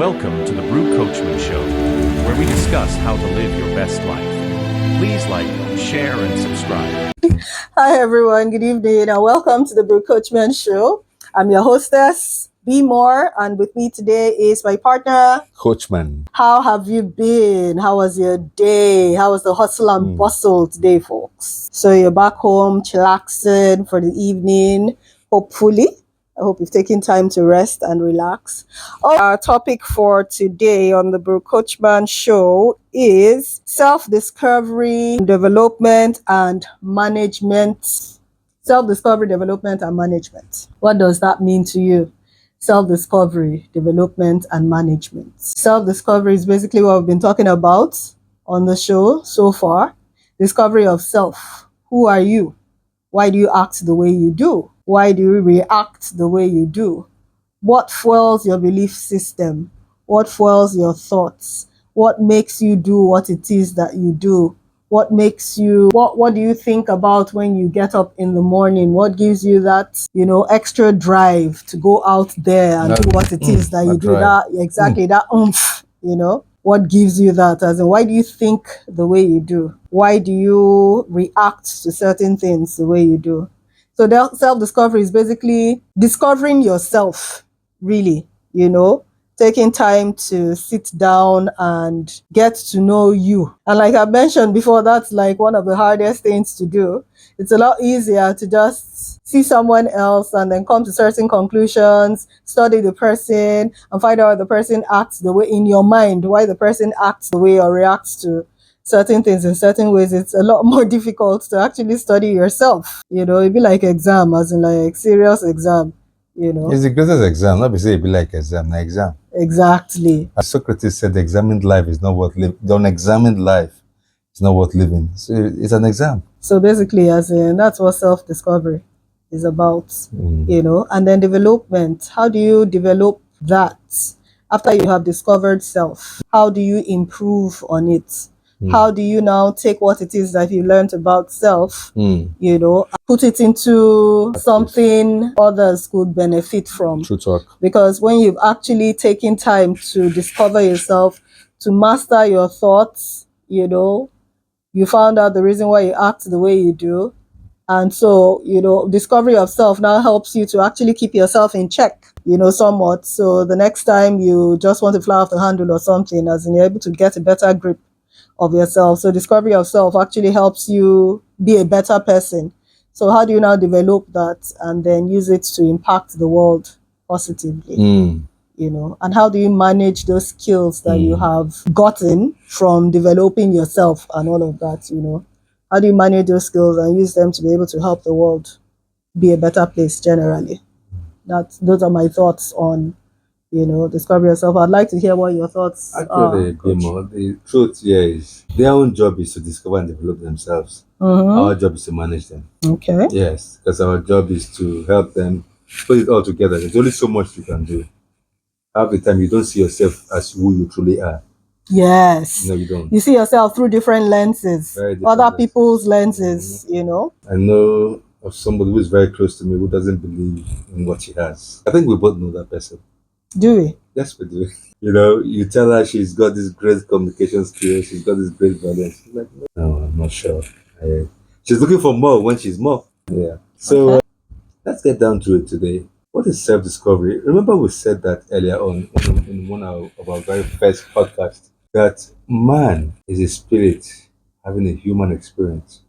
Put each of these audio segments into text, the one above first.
Welcome to the Brew Coachman Show, where we discuss how to live your best life. Please like, share, and subscribe. Hi everyone, good evening and welcome to the Brew Coachman Show. I'm your hostess, Be More, and with me today is my partner, Coachman. How have you been? How was your day? How was the hustle and bustle today, folks? So you're back home, chillaxing for the evening, hopefully. I hope you've taken time to rest and relax. Our topic for today on the Brew Coachman Show is self-discovery, development, and management. Self-discovery, development, and management. What does that mean to you? Self-discovery, development, and management. Self-discovery is basically what we've been talking about on the show so far. Discovery of self. Who are you? Why do you act the way you do? Why do you react the way you do? What fuels your belief system? What fuels your thoughts? What makes you do what it is that you do? What do you think about when you get up in the morning? What gives you that, extra drive to go out there and do what it is that you do? That exactly that What gives you that? As in, why do you think the way you do? Why do you react to certain things the way you do? So self-discovery is basically discovering yourself, really, taking time to sit down and get to know you. And like I mentioned before, that's like one of the hardest things to do. It's a lot easier to just see someone else and then come to certain conclusions, study the person, and find out the person acts the way in your mind, why the person acts the way or reacts to certain things in certain ways. It's a lot more difficult to actually study yourself. It'd be like exam, as in like serious exam. It's the greatest exam. Not be say it be like exam, exam. Exactly. As Socrates said, the examined life is not worth living. The unexamined life is not worth living. So it's an exam. So basically, as in, that's what self-discovery is about, and then development. How do you develop that after you have discovered self? How do you improve on it? How do you now take what it is that you learned about self, put it into something others could benefit from? True talk. Because when you've actually taken time to discover yourself, to master your thoughts, you found out the reason why you act the way you do. And so, discovery of self now helps you to actually keep yourself in check, somewhat. So the next time you just want to fly off the handle or something, as in you're able to get a better grip of yourself. So discovery of self actually helps you be a better person. So how do you now develop that and then use it to impact the world positively? And how do you manage those skills that you have gotten from developing yourself and all of that? How do you manage those skills and use them to be able to help the world be a better place generally? Those are my thoughts on discover yourself. I'd like to hear what your thoughts are. Actually, the truth here is their own job is to discover and develop themselves. Our job is to manage them. Okay. Yes, because our job is to help them put it all together. There's only so much you can do. Half the time, you don't see yourself as who you truly are. Yes. No, you don't. You see yourself through different lenses, other people's lenses, I know of somebody who is very close to me who doesn't believe in what she has. I think we both know that person. Do we? Yes, we do. You tell her she's got this great communication skills, she's got this great balance. She's like, no, I'm not sure. She's looking for more when she's more. Yeah. So let's get down to it today. What is self-discovery? Remember we said that earlier on in one of our very first podcasts, that man is a spirit having a human experience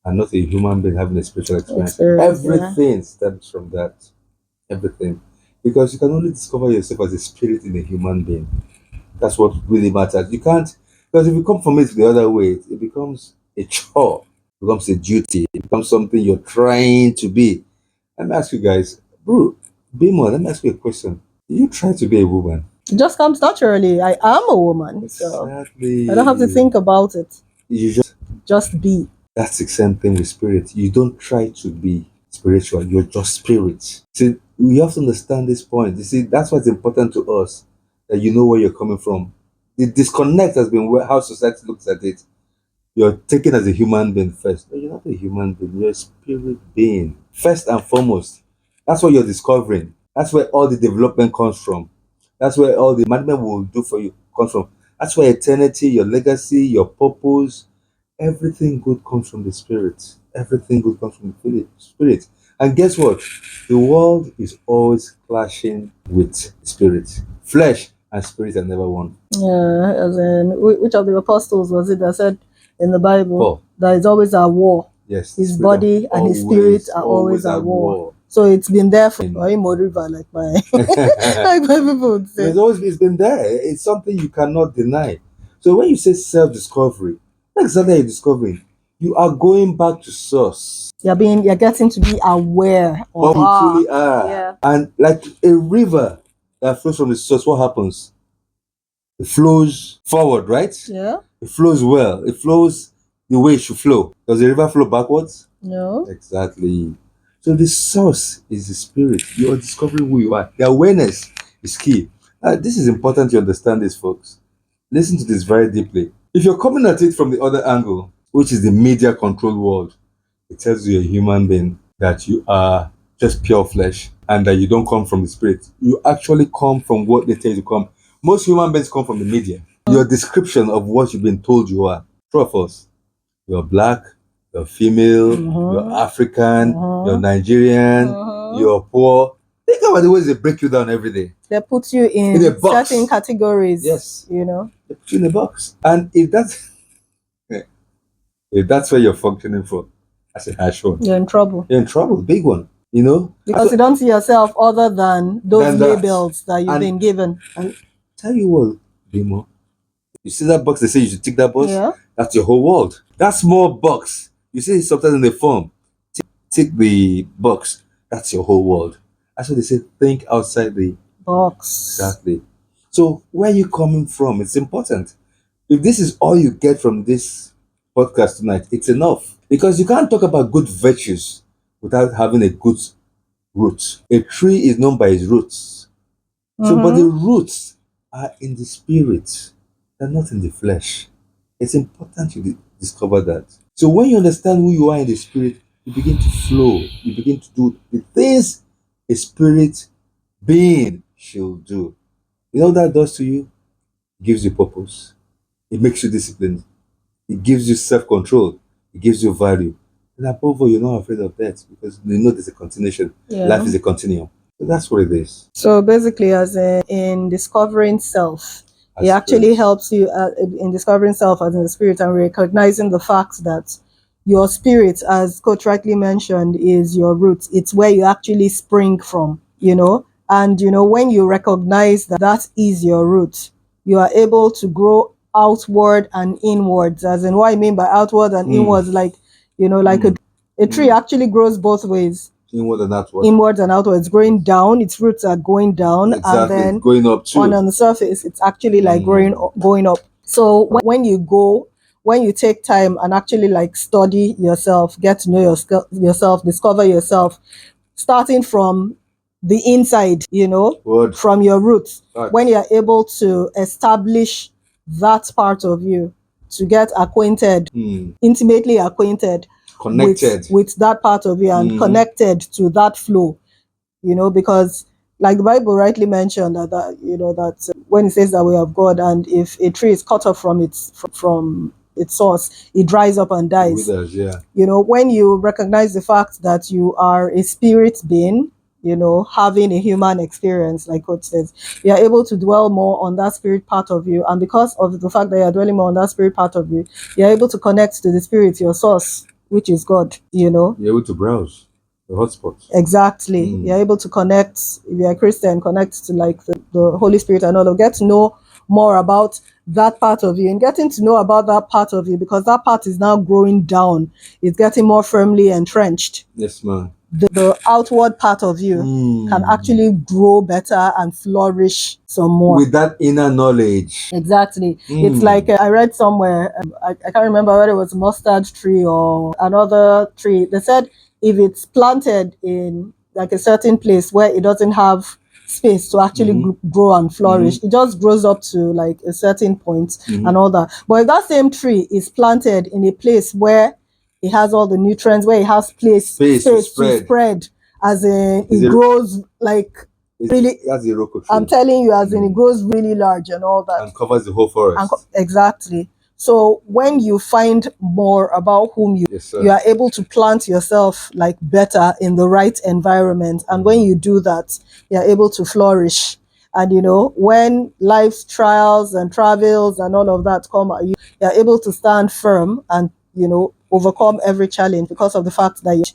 and not a human being having a spiritual experience. Everything stems from that. Everything. Because you can only discover yourself as a spirit in a human being. That's what really matters. You can't, because if you come from it the other way, it becomes a chore, it becomes a duty, it becomes something you're trying to be. Let me ask you guys, bro, Bimo, let me ask you a question. Do you try to be a woman? It just comes naturally. I am a woman, so Exactly. I don't have to think about it. You just be. That's the same thing with spirit. You don't try to be spiritual, you're just spirit. See, we have to understand this point. You see, that's what's important to us, that you know where you're coming from. The disconnect has been how society looks at it. You're taken as a human being first. No, you're not a human being, you're a spirit being. First and foremost. That's what you're discovering. That's where all the development comes from. That's where all the management will do for you comes from. That's where eternity, your legacy, your purpose, everything good comes from the spirit. Everything good comes from the spirit. And guess what? The world is always clashing with spirit. Flesh and spirit are never one. Yeah, as in which of the apostles was it that said in the Bible Paul. that it's always at war? Yes. His spirit body and his spirit are always at war. So it's been there for Imo River, like my like my people would say. It's been there. It's something you cannot deny. So when you say self-discovery, what exactly are you discovering? You are going back to source. You're getting to be aware of What you truly are. Yeah. And like a river that flows from the source, what happens? It flows forward, right? Yeah. It flows well. It flows the way it should flow. Does the river flow backwards? No. Exactly. So the source is the spirit. You are discovering who you are. The awareness is key. This is important to understand this, folks. Listen to this very deeply. If you're coming at it from the other angle, which is the media controlled world, it tells you a human being that you are just pure flesh and that you don't come from the spirit. You actually come from what they tell you to come. Most human beings come from the media. Your description of what you've been told you are. True or false? You're black, you're female, you're African, you're Nigerian, you're poor. Think about the ways they break you down every day. They put you in a box. certain categories. Yes. You know. They put you in a box. And if that's where you're functioning from, that's a harsh one. You're in trouble. You're in trouble, big one. You know? Because you don't see yourself other than those labels that you've been given. And tell you what, Bimo, you see that box they say you should tick that box? Yeah. That's your whole world. That small box, you see sometimes in the form, tick the box, that's your whole world. That's what they say, think outside the box. Exactly. So where are you coming from? It's important. If this is all you get from this podcast tonight, it's enough. Because you can't talk about good virtues without having a good root. A tree is known by its roots. So, but the roots are in the spirit. They're not in the flesh. It's important you discover that. So when you understand who you are in the spirit, you begin to flow. You begin to do the things a spirit being should do. You know what that does to you? It gives you purpose. It makes you disciplined. It gives you self-control. It gives you value. And above all, you're not afraid of death because you know there's a continuation. Yeah. Life is a continuum. So that's what it is. So basically, as in discovering self, it actually helps you in discovering self as in the spirit and recognizing the fact that your spirit, as Coach rightly mentioned, is your root. It's where you actually spring from, you know. And, you know, when you recognize that that is your root, you are able to grow outward and inwards. As in what I mean by outward and inwards, like, you know, like a tree actually grows both ways. Inward and outward. Inwards and outwards, growing down. Its roots are going down, exactly. And then going up too. On the surface, it's actually like going up. So when you take time and actually like study yourself, get to know yourself, discover yourself, starting from the inside, you know, from your roots. Right. When you are able to establish that part of you, to get acquainted, intimately acquainted, connected with that part of you and connected to that flow, you know, because like the Bible rightly mentioned that you know that when it says that we have God, and if a tree is cut off from its source, it dries up and dies. Yeah. You know, when you recognize the fact that you are a spirit being, you know, having a human experience, like Coach says, you are able to dwell more on that spirit part of you, and because of the fact that you are dwelling more on that spirit part of you, you are able to connect to the spirit, your source, which is God, you know. You're able to browse the hotspots. Exactly. You're able to connect, if you're a Christian, connect to like the Holy Spirit and all of, get to know more about that part of you, and getting to know about that part of you, because that part is now growing down. It's getting more firmly entrenched. Yes, ma'am. The outward part of you can actually grow better and flourish some more. With that inner knowledge. Exactly. It's like I read somewhere, I can't remember whether it was a mustard tree or another tree. They said if it's planted in like a certain place where it doesn't have space to actually grow and flourish, it just grows up to like a certain point and all that. But if that same tree is planted in a place where it has all the nutrients, where it has space to spread, as in it grows like It's, Really, that's a Iroko tree. I'm telling you, as in it grows really large and all that. And covers the whole forest. Exactly. So when you find more about whom Yes, sir. you are able to plant yourself like better in the right environment, and when you do that, you're able to flourish. And you know, when life's trials and travels and all of that come at you, you're able to stand firm and, you know, overcome every challenge because of the fact that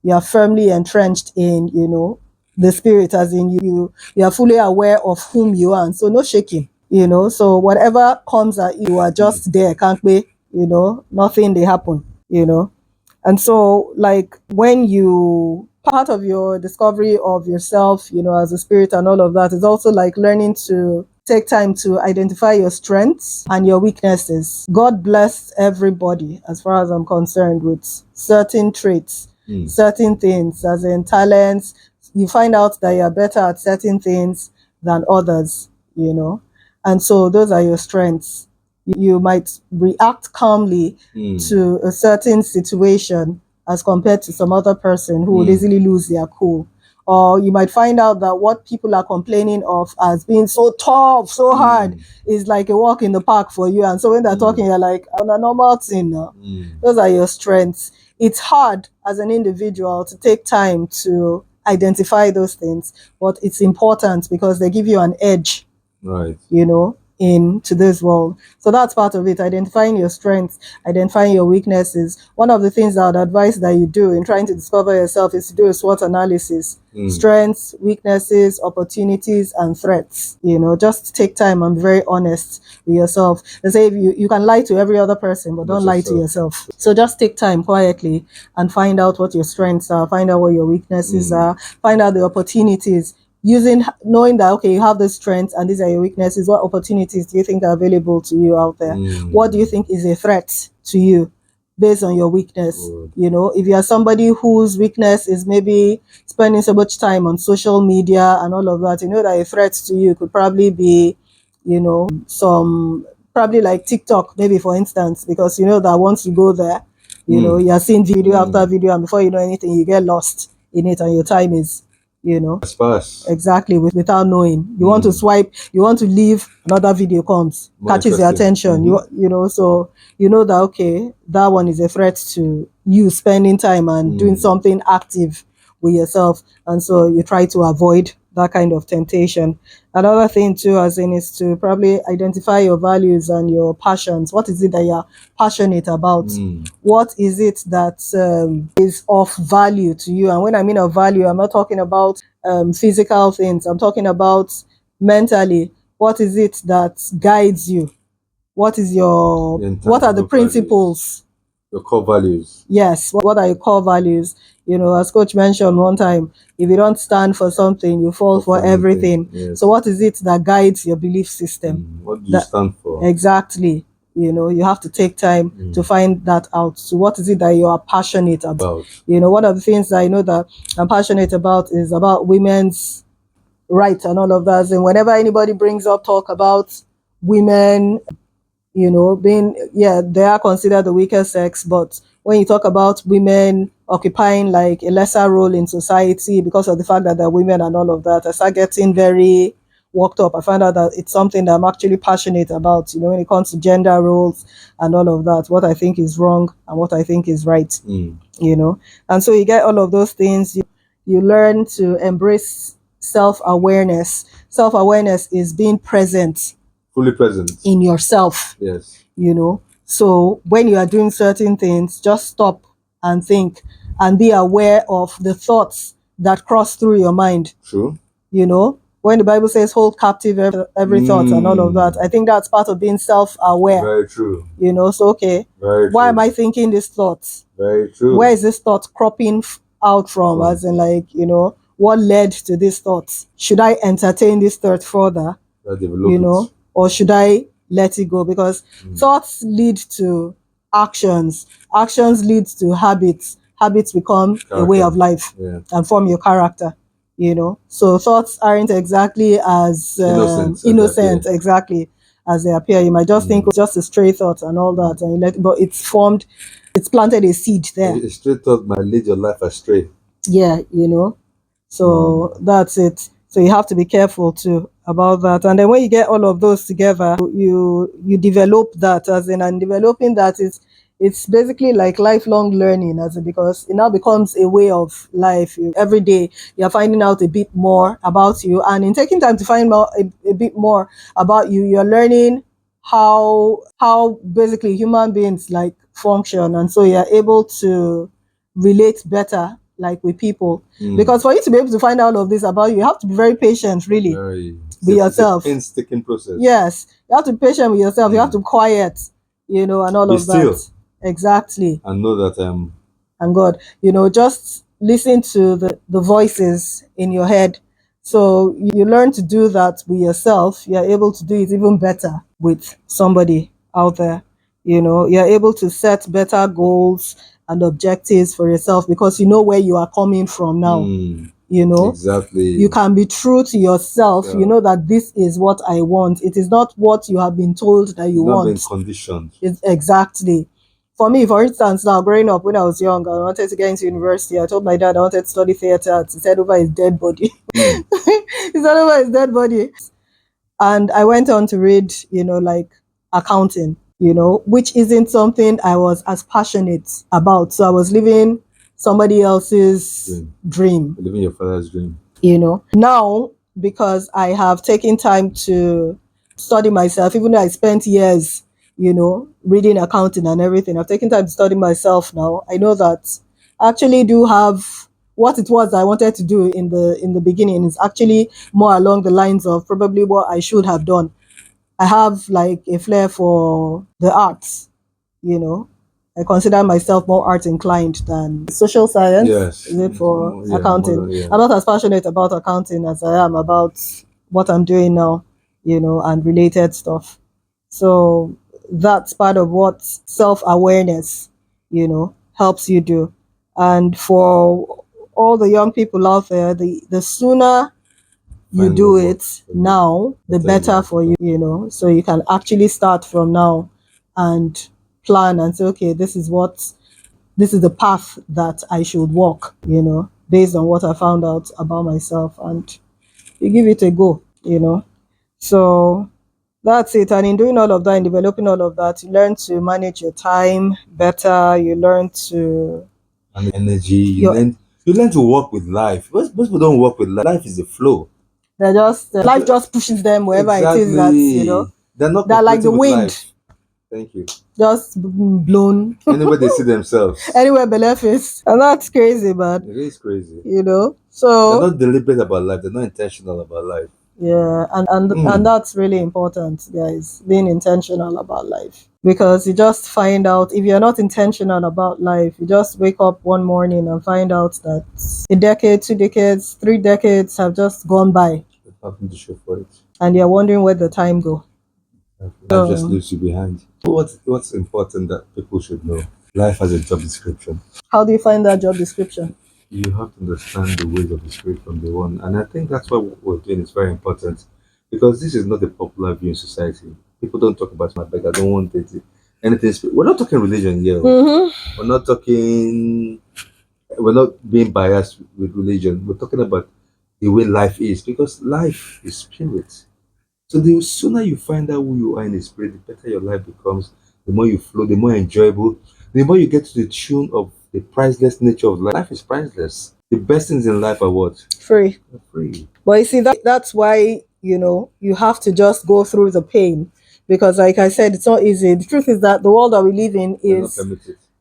you are firmly entrenched in, you know, the spirit, as in you are fully aware of whom you are, and so no shaking, you know. So whatever comes at you are just there, can't be, you know, nothing they happen, you know. And so like when you part of your discovery of yourself, you know, as a spirit and all of that is also like learning to take time to identify your strengths and your weaknesses. God bless everybody, as far as I'm concerned, with certain traits, certain things, as in talents. You find out that you're better at certain things than others, you know. And so those are your strengths. You might react calmly to a certain situation as compared to some other person who would easily lose their cool. Or you might find out that what people are complaining of as being so tough, so hard, is like a walk in the park for you. And so when they're talking, you're like, on a normal thing now. Those are your strengths. It's hard as an individual to take time to identify those things, but it's important because they give you an edge, right, you know, into this world. So that's part of it, identifying your strengths, identifying your weaknesses. One of the things I would advise that you do in trying to discover yourself is to do a SWOT analysis. Strengths, weaknesses, opportunities, and threats. You know, just take time and be very honest with yourself. They say you can lie to every other person, but don't lie to yourself. So just take time quietly and find out what your strengths are, find out what your weaknesses are, find out the opportunities. Knowing that, okay, you have the strengths and these are your weaknesses, what opportunities do you think are available to you out there? What do you think is a threat to you based on your weakness? You know, if you are somebody whose weakness is maybe spending so much time on social media and all of that, you know that a threat to you could probably be, you know, probably like TikTok, maybe for instance, because you know that once you go there, you know, you're seeing video after video, and before you know anything, you get lost in it and your time is, you know, fast. Exactly, without knowing. You want to swipe, you want to leave, another video comes, More catches your attention. interesting. You know, so you know that, okay, that one is a threat to you spending time and doing something active with yourself. And so you try to avoid that kind of temptation. Another thing too, as in, is to probably identify your values and your passions. What is it that you're passionate about? What is it that is of value to you? And when I mean of value, I'm not talking about physical things. I'm talking about mentally. What is it that guides you? What is what are the principles? Your core values. Yes, what are your core values? You know, as coach mentioned one time, if you don't stand for something, you fall for everything. Yes. So what is it that guides your belief system? What do you stand for? Exactly. You know, you have to take time to find that out. So what is it that you are passionate about? You know, one of the things that I know that I'm passionate about is about women's rights and all of that. And whenever anybody brings up talk about women, you know, they are considered the weaker sex, but when you talk about women occupying like a lesser role in society because of the fact that they're women and all of that, I start getting very worked up. I find out that it's something that I'm actually passionate about, you know, when it comes to gender roles and all of that, what I think is wrong and what I think is right, you know. And so you get all of those things. You learn to embrace self-awareness. Self-awareness is being present, fully present in yourself. Yes. You know, so when you are doing certain things, just stop and think and be aware of the thoughts that cross through your mind. True. You know, when the Bible says hold captive every thought and all of that, I think that's part of being self-aware. Very true. You know, so okay, why am I thinking these thoughts? Very true. Where is this thought cropping out from? As in, like, you know, what led to these thoughts? Should I entertain this thought further? You know, or should I let it go? Because thoughts lead to actions. Actions lead to habits. Habits become a way of life and form your character. You know, so thoughts aren't exactly as innocent exactly as they appear. You might just think it's just a stray thought and all that, and but it's planted a seed there. A stray thought might lead your life astray. Yeah, you know. So that's it. So you have to be careful too about that. And then when you get all of those together, you develop that, as in, and developing that is, it's basically like lifelong learning, as in, because it now becomes a way of life. Every day you're finding out a bit more about you, and in taking time to find out a bit more about you, you're learning how basically human beings like function, and so you're able to relate better like with people. Because for you to be able to find out all of this about you have to be very patient, really, Very with yourself. It's a painstaking process. Yes, you have to be patient with yourself. You have to be quiet, and all Be of still. that. Exactly. And know that And God, just listen to the voices in your head. So you learn to do that with yourself. You're able to do it even better with somebody out there. You're able to set better goals and objectives for yourself because you know where you are coming from now. exactly. You can be true to yourself. Yeah. You know that this is what I want. It is not what you have been told that you not want. being conditioned. Exactly. For me, for instance, now growing up when I was young, I wanted to get into university. I told my dad I wanted to study theatre. He said over his dead body. He said over his dead body. And I went on to read, like accounting, which isn't something I was as passionate about. So I was living somebody else's dream. Living your father's dream. Now, because I have taken time to study myself, even though I spent years, reading accounting and everything, I've taken time to study myself now. I know that I actually do have what it was I wanted to do in the beginning is actually more along the lines of probably what I should have done. I have like a flair for the arts, I consider myself more art inclined than social science. Yes. Is it for accounting? Yeah. I'm not as passionate about accounting as I am about what I'm doing now, and related stuff. So that's part of what self-awareness, helps you do. And for all the young people out there, the sooner you Find do what it now, the better better for you, so you can actually start from now and plan and say, okay, this is the path that I should walk, based on what I found out about myself, and you give it a go, So that's it. And in doing all of that, in developing all of that, you learn to manage your time better. You learn to and energy. You learn to work with life. Most people don't work with life. Life is a flow. They're just life just pushes them wherever it is that they're like the wind. Life. Thank you. Just blown Anywhere they see themselves. Anywhere below face. And that's crazy, man. It is crazy. So they're not deliberate about life. They're not intentional about life. Yeah, and that's really important, guys, being intentional about life. Because you just find out, if you're not intentional about life, you just wake up one morning and find out that a decade, 2 decades, 3 decades have just gone by. Nothing to show for it. And you're wondering where the time go. Life just leaves you behind. What's important that people should know? Life has a job description. How do you find that job description? You have to understand the ways of the spirit from day one. And I think that's what we're doing is very important. Because this is not a popular view in society. People don't talk about my bag. I don't want anything. We're not talking religion here. Mm-hmm. We're not being biased with religion. We're talking about the way life is. Because life is spirit. So the sooner you find out who you are in the spirit, the better your life becomes. The more you flow, the more enjoyable, the more you get to the tune of the priceless nature of life. Life is priceless. The best things in life are what? Free. They're free. But you see, that's why, you have to just go through the pain. Because like I said, it's not easy. The truth is that the world that we live in is,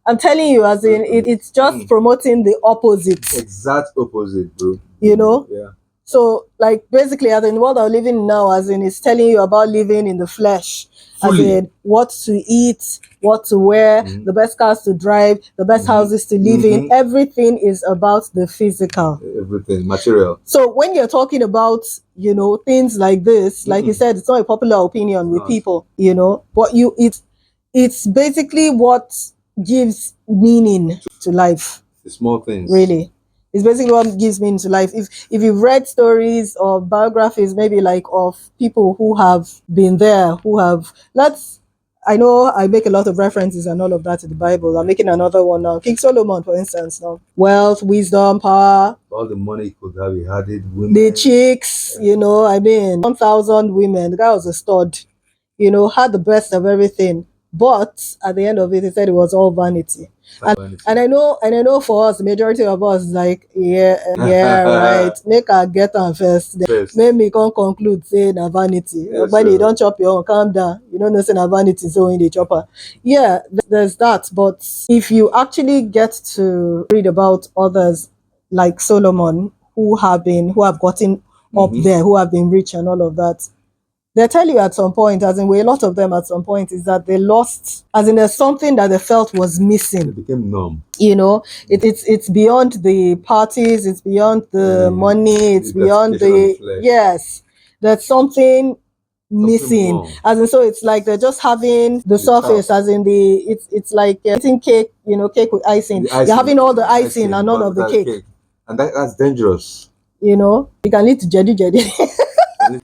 I'm telling you, as in, it's just promoting the opposite. Exact opposite, bro. Yeah. So, like, basically, as in, what I'm living now, as in, it's telling you about living in the flesh, Fully. as in, what to eat, what to wear, the best cars to drive, the best houses to live in. Everything is about the physical. Everything, material. So, when you're talking about, things like this, like you said, it's not a popular opinion with people, but it's basically what gives meaning to life. The small things. Really. It's basically what gives meaning to life. If you've read stories or biographies, maybe like of people who have been there, I know I make a lot of references and all of that in the Bible. I'm making another one now. King Solomon, for instance, now. Wealth, wisdom, power, All the money he could have, he had it. Women. the chicks, 1,000 women. The guy was a stud, had the best of everything. But at the end of it, he said it was all vanity. And I know for us, the majority of us like, yeah, right. Make her get on first. First. Make me come conclude say na vanity. Yes, When you sir. don't chop your own, calm down. You don't know say na vanity, so in the chopper. Yeah, there's that. But if you actually get to read about others like Solomon who have gotten up there, who have been rich and all of that, they tell you at some point, as in a lot of them at some point, is that they lost, as in there's something that they felt was missing. It became numb. It's beyond the parties, it's beyond the money, it's beyond yes, there's something missing. More. As in, so it's like they're just having the surface, top. as in it's like eating cake, cake with icing. You're having all the icing and none of the cake. And that's dangerous. You can lead to jetty.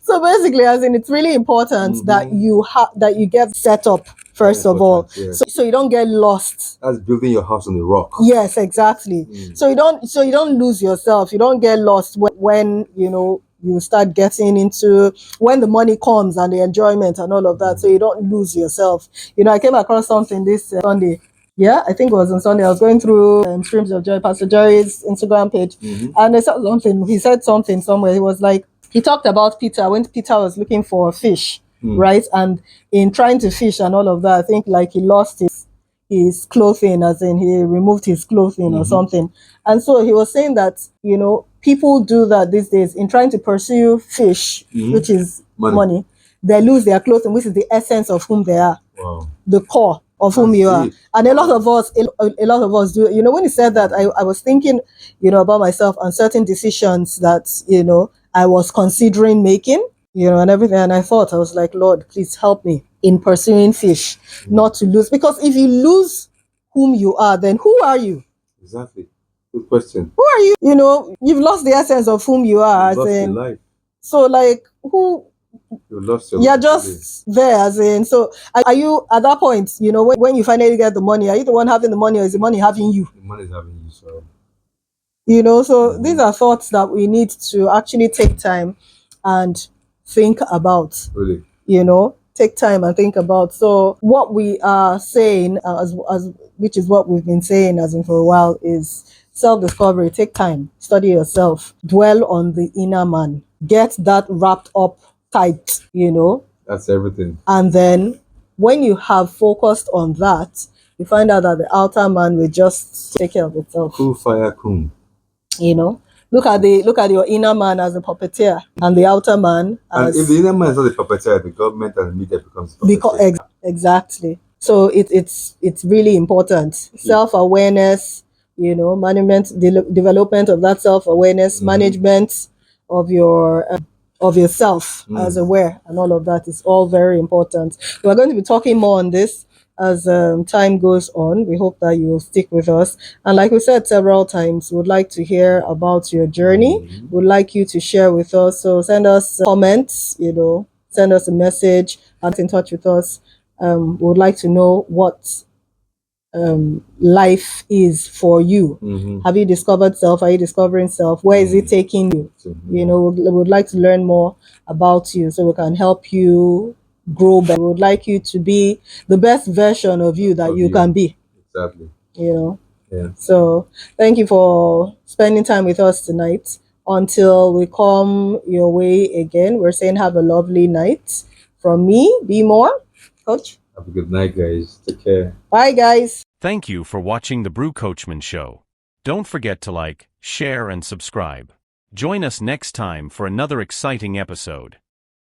So basically, as in, it's really important that you get set up first of all, yes. so you don't get lost. That's building your house on the rock. Yes, exactly. So you don't lose yourself. You don't get lost when you start getting into when the money comes and the enjoyment and all of that. So you don't lose yourself. I came across something this Sunday. Yeah, I think it was on Sunday. I was going through Streams of Joy, Pastor Jerry's Instagram page, and I saw something. He said something somewhere. He was like, he talked about Peter when Peter was looking for a fish, right? And in trying to fish and all of that, I think like he lost his clothing, as in he removed his clothing or something. And so he was saying that, people do that these days in trying to pursue fish, which is money. They lose their clothing, which is the essence of whom they are, the core of whom you are. And a lot of us do. When he said that, I was thinking, about myself and certain decisions that, I was considering making, and everything. And I thought, I was like, Lord, please help me in pursuing fish, not to lose. Because if you lose whom you are, then who are you? Exactly. Good question. Who are you? You've lost the essence of whom you are. You've lost your life. So like, who? You lost your You're life just there, as in. So are you at that point, when you finally get the money, are you the one having the money or is the money having you? The money is having you, so. So these are thoughts that we need to actually take time and think about. Really? Take time and think about. So what we are saying, as which is what we've been saying as in for a while, is self-discovery. Take time, study yourself, dwell on the inner man, get that wrapped up tight, That's everything. And then when you have focused on that, you find out that the outer man will just take care of itself. Cool fire, cool. Look at your inner man as a puppeteer and the outer man as... And if the inner man is not a puppeteer, the government and the media becomes puppeteer. Exactly. So it's really important. Self-awareness, management, development of that self-awareness, management of yourself as aware, and all of that is all very important. We're going to be talking more on this as time goes on. We hope that you will stick with us. And like we said several times, we would like to hear about your journey. We would like you to share with us. So send us comments, send us a message, get in touch with us. We would like to know what life is for you. Have you discovered self? Are you discovering self? Where is it taking you? We would like to learn more about you so we can help you grow better. We would like you to be the best version of you that you can be. Exactly. Yeah. So thank you for spending time with us tonight. Until we come your way again, we're saying have a lovely night. From me, Be More, Coach. Have a good night, guys. Take care. Bye, guys. Thank you for watching the Brew Coachman Show. Don't forget to like, share, and subscribe. Join us next time for another exciting episode.